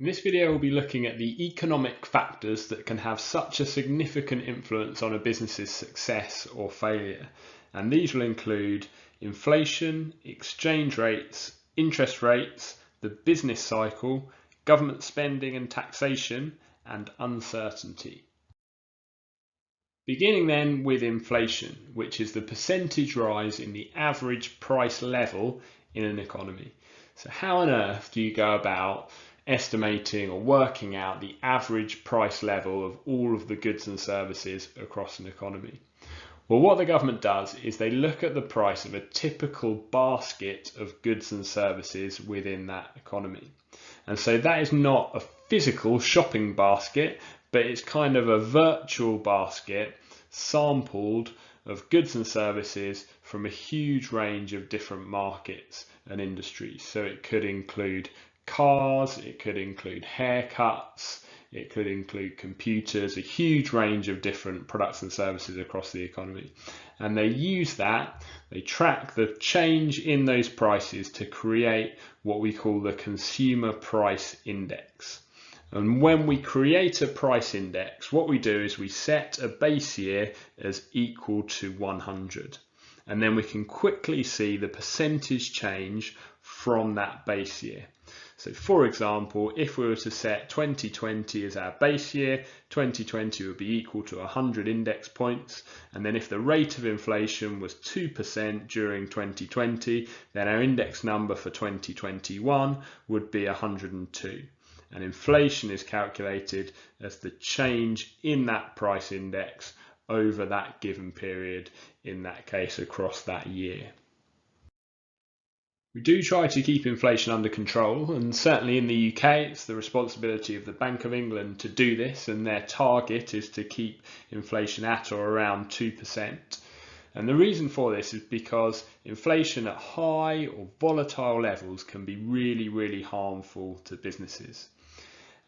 In this video, we'll be looking at the economic factors that can have such a significant influence on a business's success or failure. And these will include inflation, exchange rates, interest rates, the business cycle, government spending and taxation, and uncertainty. Beginning then with inflation, which is the percentage rise in the average price level in an economy. So how on earth do you go about estimating or working out the average price level of all of the goods and services across an economy? Well, what the government does is they look at the price of a typical basket of goods and services within that economy. And so that is not a physical shopping basket, but it's kind of a virtual basket sampled of goods and services from a huge range of different markets and industries. So it could include cars, it could include haircuts, it could include computers, a huge range of different products and services across the economy. And they use that, they track the change in those prices to create what we call the consumer price index. And when we create a price index, what we do is we set a base year as equal to 100. And then we can quickly see the percentage change from that base year. So for example, if we were to set 2020 as our base year, 2020 would be equal to 100 index points. And then if the rate of inflation was 2% during 2020, then our index number for 2021 would be 102. And inflation is calculated as the change in that price index over that given period, in that case across that year. We do try to keep inflation under control, and certainly in the UK it's the responsibility of the Bank of England to do this, and their target is to keep inflation at or around 2%. And the reason for this is because inflation at high or volatile levels can be really harmful to businesses.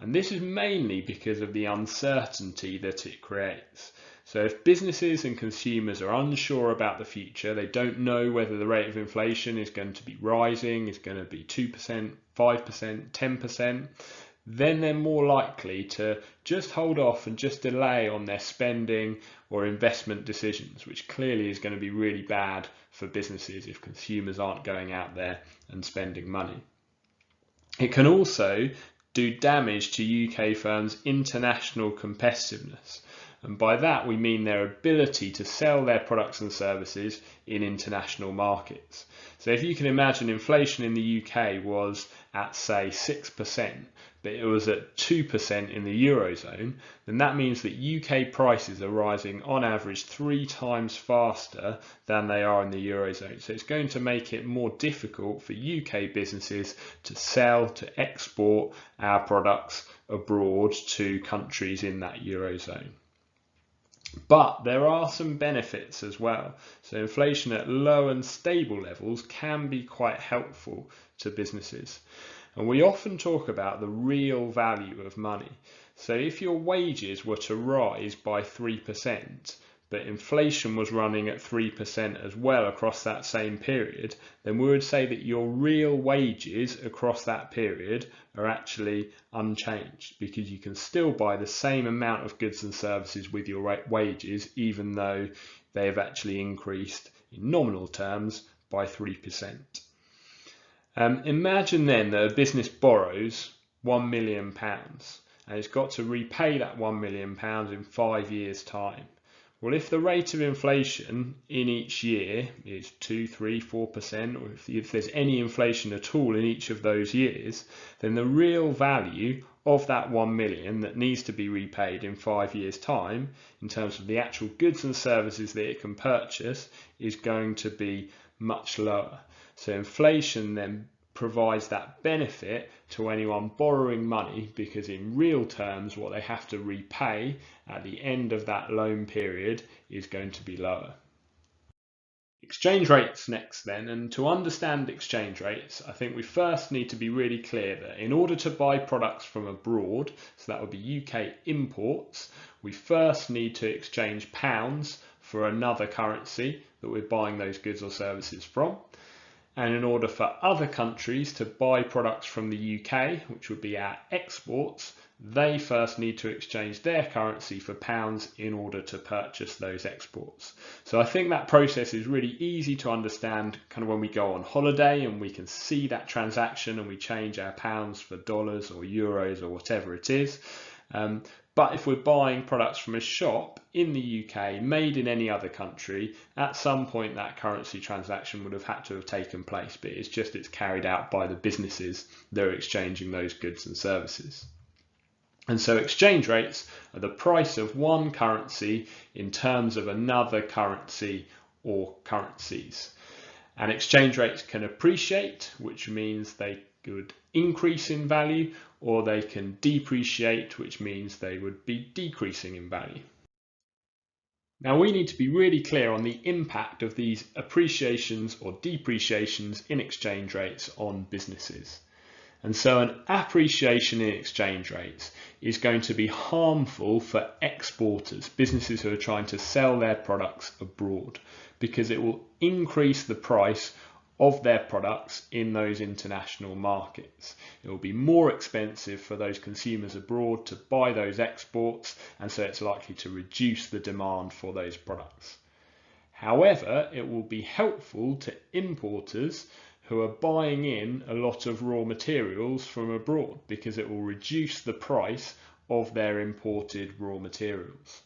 And this is mainly because of the uncertainty that it creates. So if businesses and consumers are unsure about the future, they don't know whether the rate of inflation is going to be rising, is going to be 2%, 5%, 10%, then they're more likely to just hold off and just delay on their spending or investment decisions, which clearly is going to be really bad for businesses if consumers aren't going out there and spending money. It can also do damage to UK firms' international competitiveness. And by that we mean their ability to sell their products and services in international markets. So if you can imagine inflation in the UK was at say 6%, but it was at 2% in the Eurozone, then that means that UK prices are rising on average 3 times faster than they are in the Eurozone. So it's going to make it more difficult for UK businesses to sell, to export our products abroad to countries in that Eurozone. But there are some benefits as well. So inflation at low and stable levels can be quite helpful to businesses. And we often talk about the real value of money. So if your wages were to rise by 3%, but inflation was running at 3% as well across that same period, then we would say that your real wages across that period are actually unchanged, because you can still buy the same amount of goods and services with your wages, even though they have actually increased in nominal terms by 3%. Imagine then that a business borrows £1 million and it's got to repay that £1 million in 5 years' time. Well, if the rate of inflation in each year is 2, 3, 4%, or if there's any inflation at all in each of those years, then the real value of that 1 million that needs to be repaid in 5 years' time, in terms of the actual goods and services that it can purchase, is going to be much lower. So inflation then provides that benefit to anyone borrowing money, because in real terms what they have to repay at the end of that loan period is going to be lower. Exchange rates next then, and to understand exchange rates I think we first need to be really clear that in order to buy products from abroad, so that would be UK imports, we first need to exchange pounds for another currency that we're buying those goods or services from. And in order for other countries to buy products from the UK, which would be our exports, they first need to exchange their currency for pounds in order to purchase those exports. So I think that process is really easy to understand kind of when we go on holiday and we can see that transaction and we change our pounds for dollars or euros or whatever it is. But if we're buying products from a shop in the UK made in any other country, at some point that currency transaction would have had to have taken place, but it's carried out by the businesses that are exchanging those goods and services. And so exchange rates are the price of one currency in terms of another currency or currencies. And exchange rates can appreciate, which means they would increase in value, or they can depreciate, which means they would be decreasing in value. Now we need to be really clear on the impact of these appreciations or depreciations in exchange rates on businesses. And so an appreciation in exchange rates is going to be harmful for exporters, businesses who are trying to sell their products abroad, because it will increase the price of their products in those international markets. It will be more expensive for those consumers abroad to buy those exports, and so it's likely to reduce the demand for those products. However, it will be helpful to importers who are buying in a lot of raw materials from abroad, because it will reduce the price of their imported raw materials.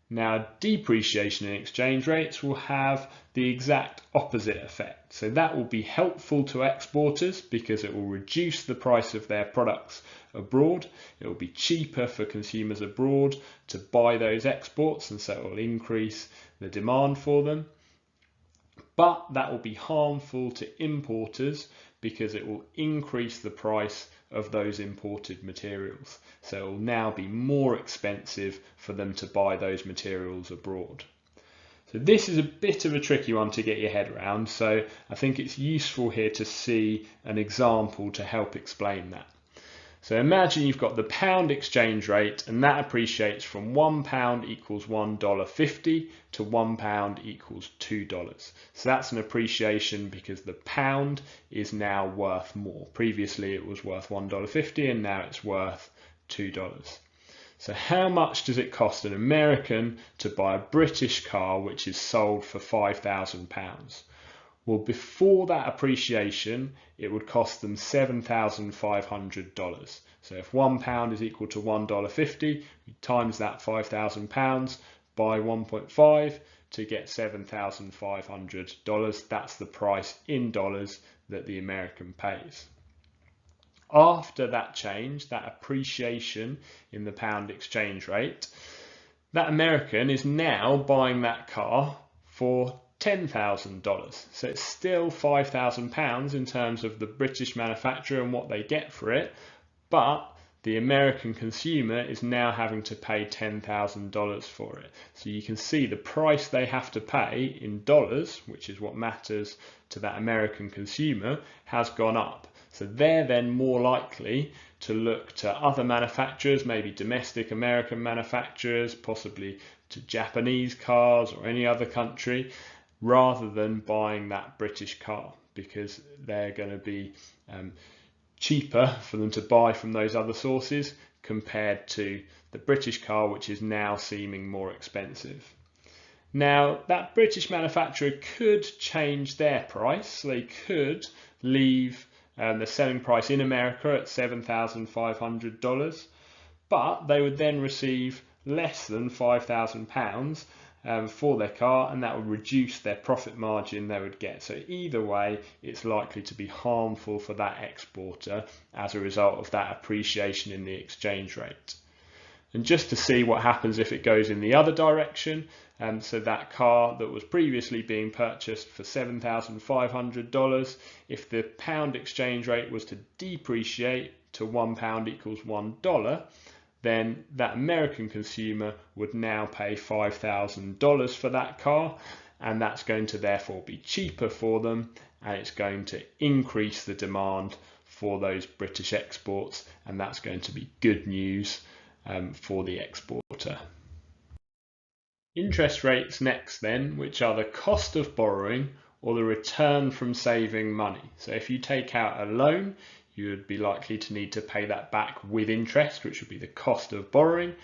Now, depreciation in exchange rates will have the exact opposite effect. So that will be helpful to exporters because it will reduce the price of their products abroad. It will be cheaper for consumers abroad to buy those exports, and so it will increase the demand for them. But that will be harmful to importers because it will increase the price of those imported materials. So it will now be more expensive for them to buy those materials abroad. So this is a bit of a tricky one to get your head around. So I think it's useful here to see an example to help explain that. So imagine you've got the pound exchange rate, and that appreciates from £1 equals $1.50 to £1 equals $2. So that's an appreciation because the pound is now worth more. Previously it was worth $1.50 and now it's worth $2. So how much does it cost an American to buy a British car which is sold for £5,000? Well, before that appreciation, it would cost them $7,500. So if £1 is equal to $1.50, we times that £5,000 by 1.5 to get $7,500. That's the price in dollars that the American pays. After that change, that appreciation in the pound exchange rate, that American is now buying that car for $10,000. So it's still £5,000 in terms of the British manufacturer and what they get for it, but the American consumer is now having to pay $10,000 for it. So you can see the price they have to pay in dollars, which is what matters to that American consumer, has gone up. So they're then more likely to look to other manufacturers, maybe domestic American manufacturers, possibly to Japanese cars or any other country, rather than buying that British car, because they're going to be cheaper for them to buy from those other sources compared to the British car, which is now seeming more expensive. Now, that British manufacturer could change their price. They could leave the selling price in America at $7,500, but they would then receive less than £5,000 for their car, and that would reduce their profit margin they would get. So either way, it's likely to be harmful for that exporter as a result of that appreciation in the exchange rate. And just to see what happens if it goes in the other direction, so that car that was previously being purchased for $7,500, if the pound exchange rate was to depreciate to £1 equals $1, then that American consumer would now pay $5,000 for that car, and that's going to therefore be cheaper for them, and it's going to increase the demand for those British exports, and that's going to be good news for the exporter. Interest rates next then, which are the cost of borrowing or the return from saving money. So if you take out a loan, you would be likely to need to pay that back with interest, which would be the cost of borrowing.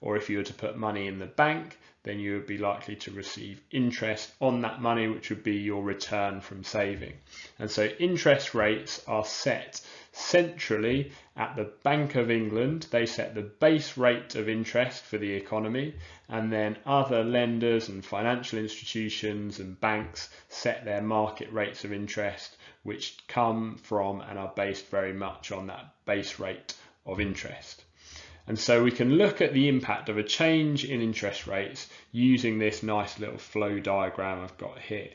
Or if you were to put money in the bank, then you would be likely to receive interest on that money, which would be your return from saving. And so interest rates are set centrally at the Bank of England. They set the base rate of interest for the economy, and then other lenders and financial institutions and banks set their market rates of interest, which come from and are based very much on that base rate of interest. And so we can look at the impact of a change in interest rates using this nice little flow diagram I've got here.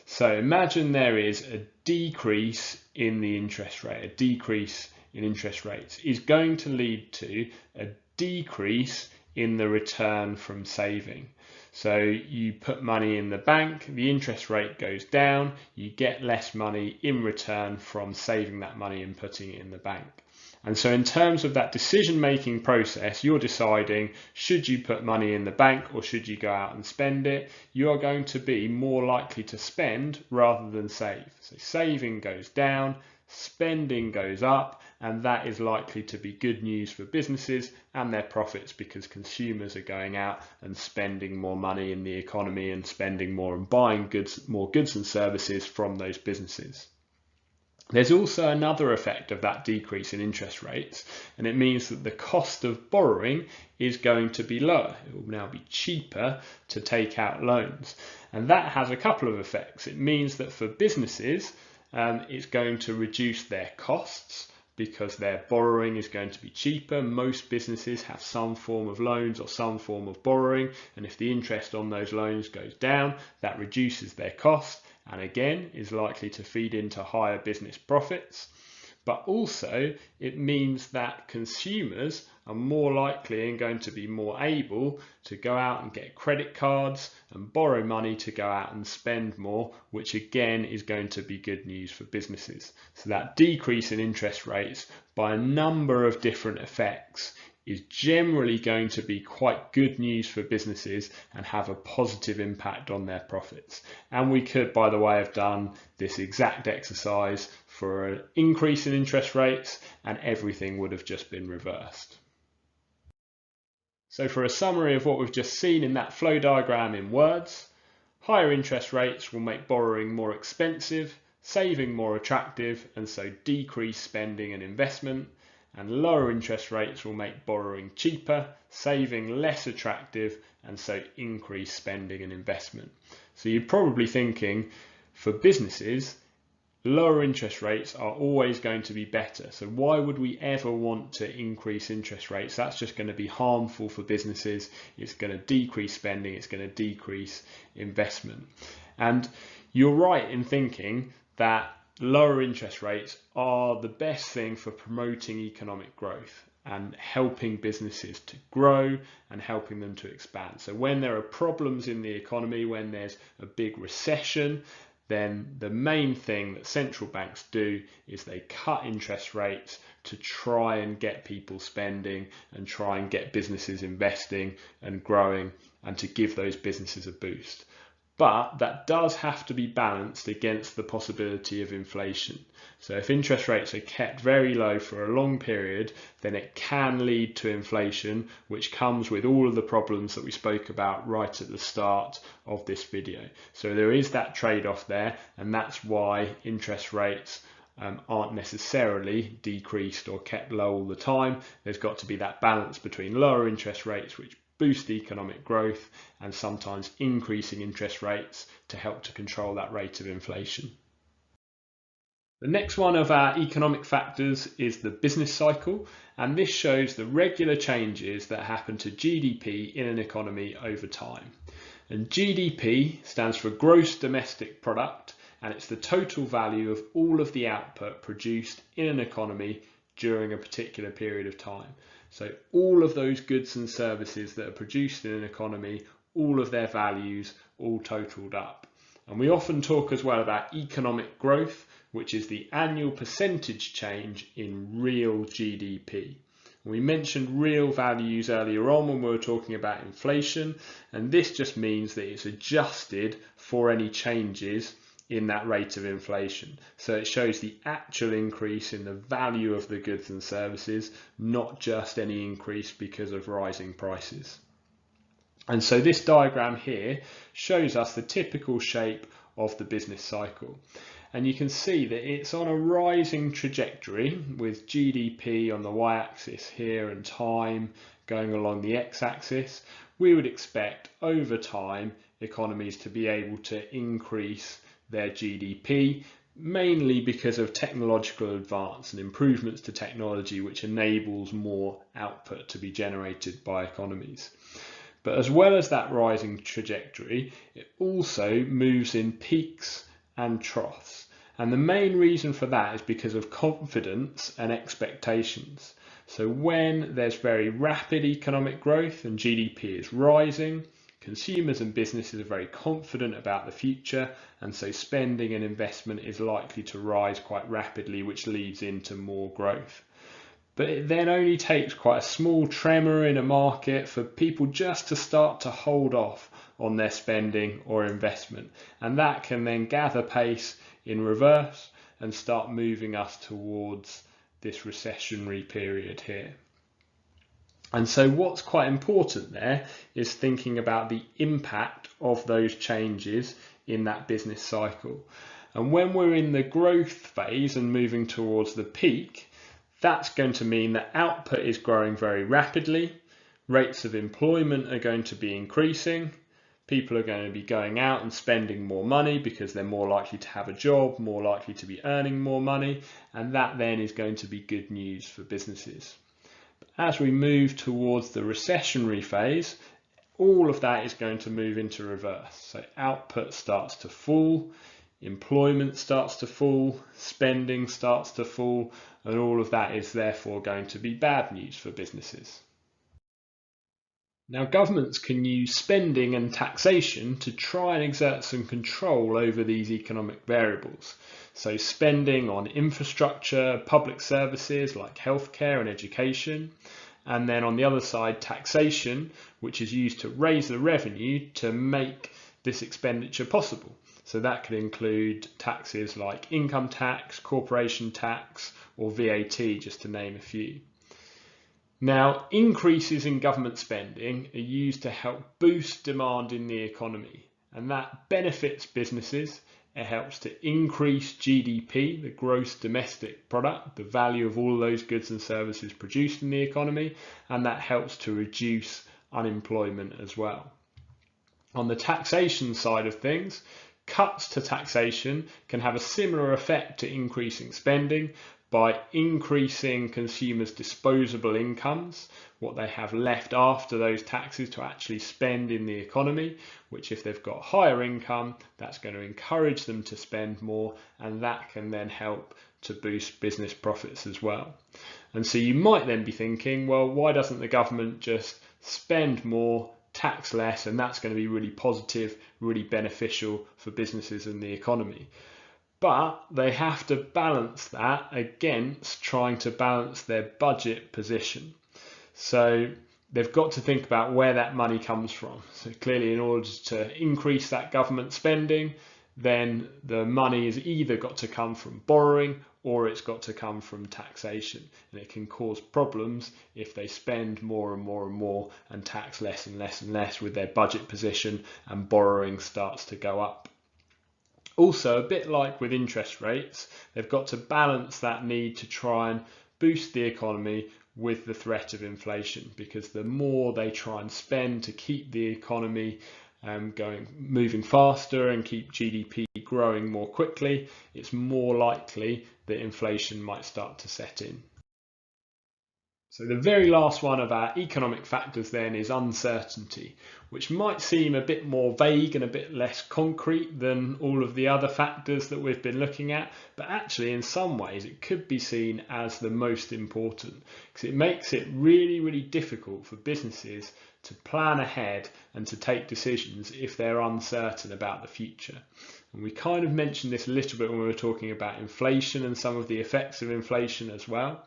So imagine there is a decrease in the interest rate. A decrease in interest rates is going to lead to a decrease in the return from saving. So you put money in the bank, the interest rate goes down, you get less money in return from saving that money and putting it in the bank. And so in terms of that decision-making process, you're deciding, should you put money in the bank or should you go out and spend it? You are going to be more likely to spend rather than save. So saving goes down, spending goes up, and that is likely to be good news for businesses and their profits, because consumers are going out and spending more money in the economy and spending more and buying more goods and services from those businesses. There's also another effect of that decrease in interest rates, and it means that the cost of borrowing is going to be lower. It will now be cheaper to take out loans, and that has a couple of effects. It means that for businesses, it's going to reduce their costs because their borrowing is going to be cheaper. Most businesses have some form of loans or some form of borrowing, and if the interest on those loans goes down, that reduces their cost, and again is likely to feed into higher business profits. But also it means that consumers are more likely and going to be more able to go out and get credit cards and borrow money to go out and spend more, which again is going to be good news for businesses. So that decrease in interest rates, by a number of different effects, is generally going to be quite good news for businesses and have a positive impact on their profits. And we could, by the way, have done this exact exercise for an increase in interest rates, and everything would have just been reversed. So for a summary of what we've just seen in that flow diagram in words, higher interest rates will make borrowing more expensive, saving more attractive, and so decrease spending and investment. And lower interest rates will make borrowing cheaper, saving less attractive, and so increase spending and investment. So you're probably thinking, for businesses, lower interest rates are always going to be better. So why would we ever want to increase interest rates? That's just going to be harmful for businesses. It's going to decrease spending. It's going to decrease investment. And you're right in thinking that lower interest rates are the best thing for promoting economic growth and helping businesses to grow and helping them to expand. So when there are problems in the economy, when there's a big recession, then the main thing that central banks do is they cut interest rates to try and get people spending and try and get businesses investing and growing and to give those businesses a boost. But that does have to be balanced against the possibility of inflation. So if interest rates are kept very low for a long period, then it can lead to inflation, which comes with all of the problems that we spoke about right at the start of this video. So there is that trade-off there, and that's why interest rates aren't necessarily decreased or kept low all the time. There's got to be that balance between lower interest rates, which boost economic growth, and sometimes increasing interest rates to help to control that rate of inflation. The next one of our economic factors is the business cycle, and this shows the regular changes that happen to GDP in an economy over time. And GDP stands for Gross Domestic Product, and it's the total value of all of the output produced in an economy during a particular period of time. So all of those goods and services that are produced in an economy, all of their values, all totaled up. And we often talk as well about economic growth, which is the annual percentage change in real GDP. We mentioned real values earlier on when we were talking about inflation, and this just means that it's adjusted for any changes in that rate of inflation. So it shows the actual increase in the value of the goods and services, not just any increase because of rising prices. And so this diagram here shows us the typical shape of the business cycle. And you can see that it's on a rising trajectory with GDP on the y-axis here and time going along the x-axis. We would expect over time economies to be able to increase their GDP, mainly because of technological advance and improvements to technology which enables more output to be generated by economies. But as well as that rising trajectory, it also moves in peaks and troughs. And the main reason for that is because of confidence and expectations. So when there's very rapid economic growth and GDP is rising, consumers and businesses are very confident about the future, and so spending and investment is likely to rise quite rapidly, which leads into more growth. But it then only takes quite a small tremor in a market for people just to start to hold off on their spending or investment, and that can then gather pace in reverse and start moving us towards this recessionary period here. And so what's quite important there is thinking about the impact of those changes in that business cycle. And when we're in the growth phase and moving towards the peak, that's going to mean that output is growing very rapidly, rates of employment are going to be increasing, people are going to be going out and spending more money because they're more likely to have a job, more likely to be earning more money, and that then is going to be good news for businesses. As we move towards the recessionary phase, all of that is going to move into reverse. So output starts to fall, employment starts to fall, spending starts to fall, and all of that is therefore going to be bad news for businesses. Now, governments can use spending and taxation to try and exert some control over these economic variables. So spending on infrastructure, public services like healthcare and education, and then on the other side, taxation, which is used to raise the revenue to make this expenditure possible. So that could include taxes like income tax, corporation tax, or VAT, just to name a few. Now, increases in government spending are used to help boost demand in the economy, and that benefits businesses. It helps to increase GDP, the gross domestic product, the value of all those goods and services produced in the economy, and that helps to reduce unemployment as well. On the taxation side of things, cuts to taxation can have a similar effect to increasing spending by increasing consumers' disposable incomes, what they have left after those taxes to actually spend in the economy, which if they've got higher income, that's going to encourage them to spend more, and that can then help to boost business profits as well. And so you might then be thinking, well, why doesn't the government just spend more, tax less, and that's going to be really positive, really beneficial for businesses and the economy? But they have to balance that against trying to balance their budget position. So they've got to think about where that money comes from. So clearly, in order to increase that government spending, then the money has either got to come from borrowing or it's got to come from taxation. And it can cause problems if they spend more and more and more and tax less and less and less with their budget position, and borrowing starts to go up. Also, a bit like with interest rates, they've got to balance that need to try and boost the economy with the threat of inflation, because the more they try and spend to keep the economy moving faster and keep GDP growing more quickly, it's more likely that inflation might start to set in. So the very last one of our economic factors then is uncertainty, which might seem a bit more vague and a bit less concrete than all of the other factors that we've been looking at, but actually in some ways it could be seen as the most important, because it makes it really, really difficult for businesses to plan ahead and to take decisions if they're uncertain about the future. And we kind of mentioned this a little bit when we were talking about inflation and some of the effects of inflation as well.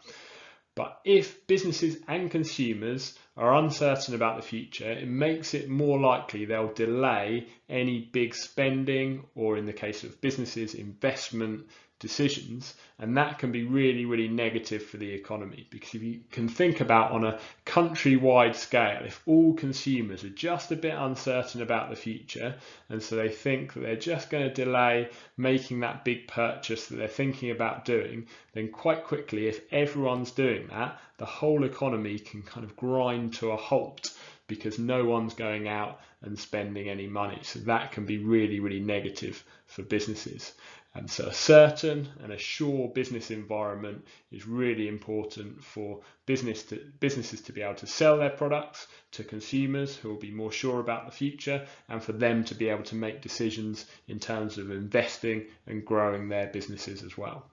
But if businesses and consumers are uncertain about the future, it makes it more likely they'll delay any big spending, or in the case of businesses, investment decisions, and that can be really, really negative for the economy. Because if you can think about on a countrywide scale, if all consumers are just a bit uncertain about the future, and so they think that they're just going to delay making that big purchase that they're thinking about doing, then quite quickly, if everyone's doing that, the whole economy can kind of grind to a halt because no one's going out and spending any money. So that can be really, really negative for businesses. And so a certain and a sure business environment is really important for businesses to be able to sell their products to consumers who will be more sure about the future, and for them to be able to make decisions in terms of investing and growing their businesses as well.